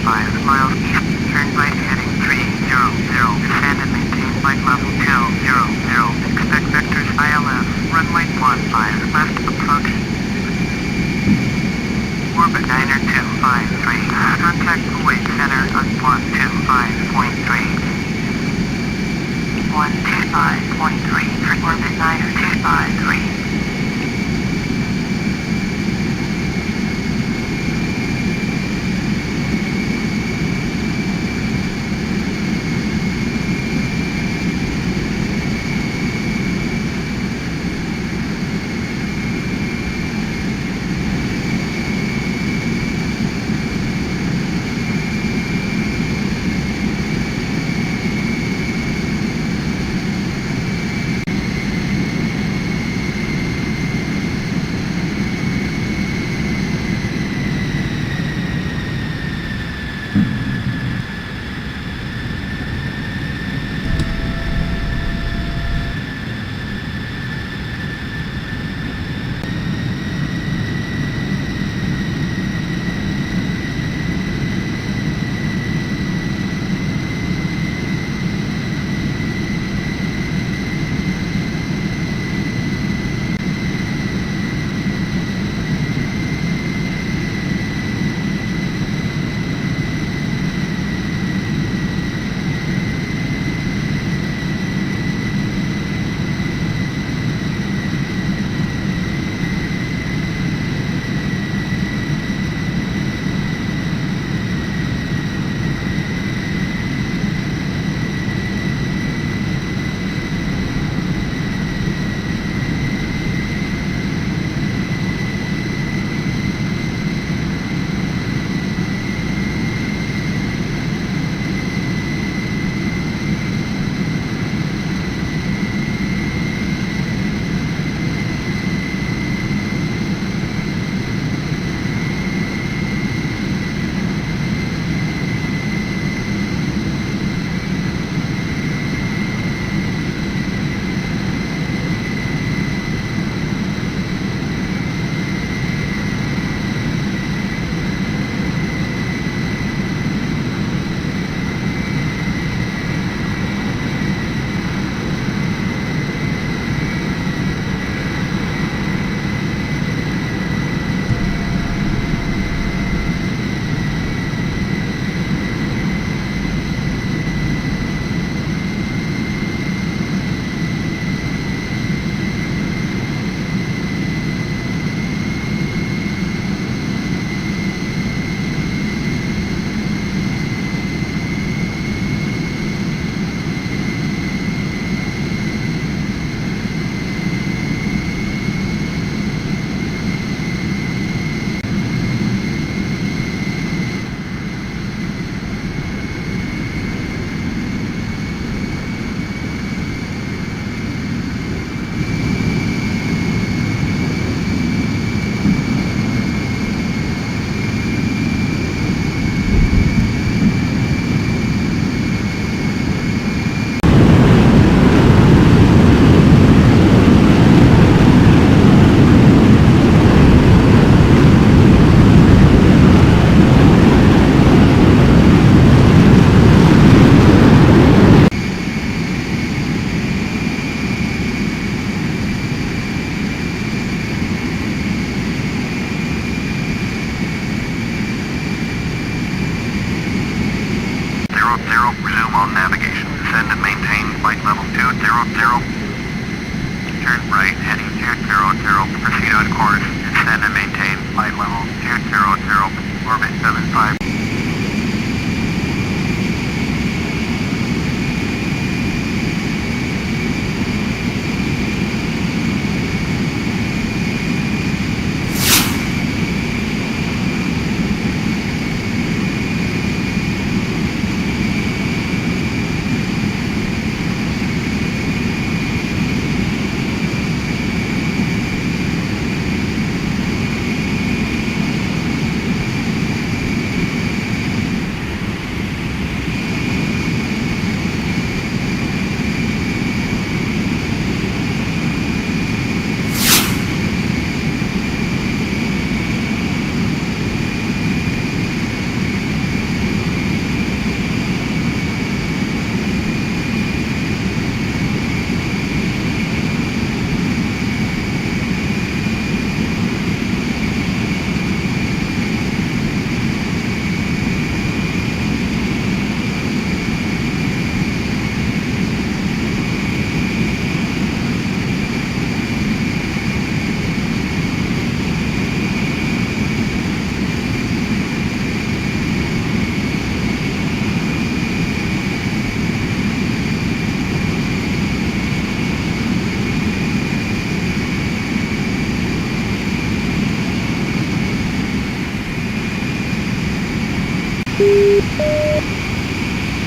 5 miles east, turn right heading 300, descend and maintain flight level 200, expect vectors ILS, runway 15 left approach. Orbit Niner 253, contact Kuwait Center on 125.3. 125.3 for Orbit Niner 253. Resume on navigation. Descend and maintain flight level 200. Turn right, heading 200. Proceed on course. Descend and maintain flight level 200. Orbit 75.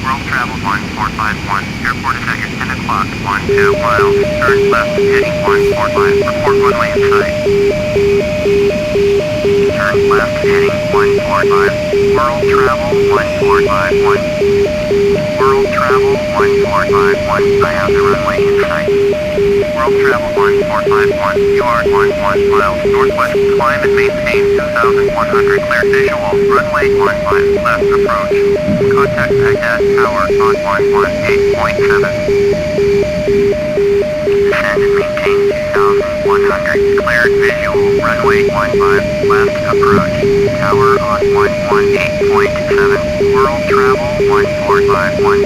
World travel 1451. Airport is at your 10 o'clock. 12 miles. Turn left heading 145. Report runway in sight. Turn left heading 145. World travel 1451. World travel 1451. I have the runway in sight. World travel 1451. You are 11 miles northwest. Climb and maintain 2,100. Clear visual. Runway 15 left approach. Contact Baghdad Tower on 118.7. Descend and maintain 2,100. Cleared visual. Runway 15 left approach. Tower on 118.7. World travel 1451.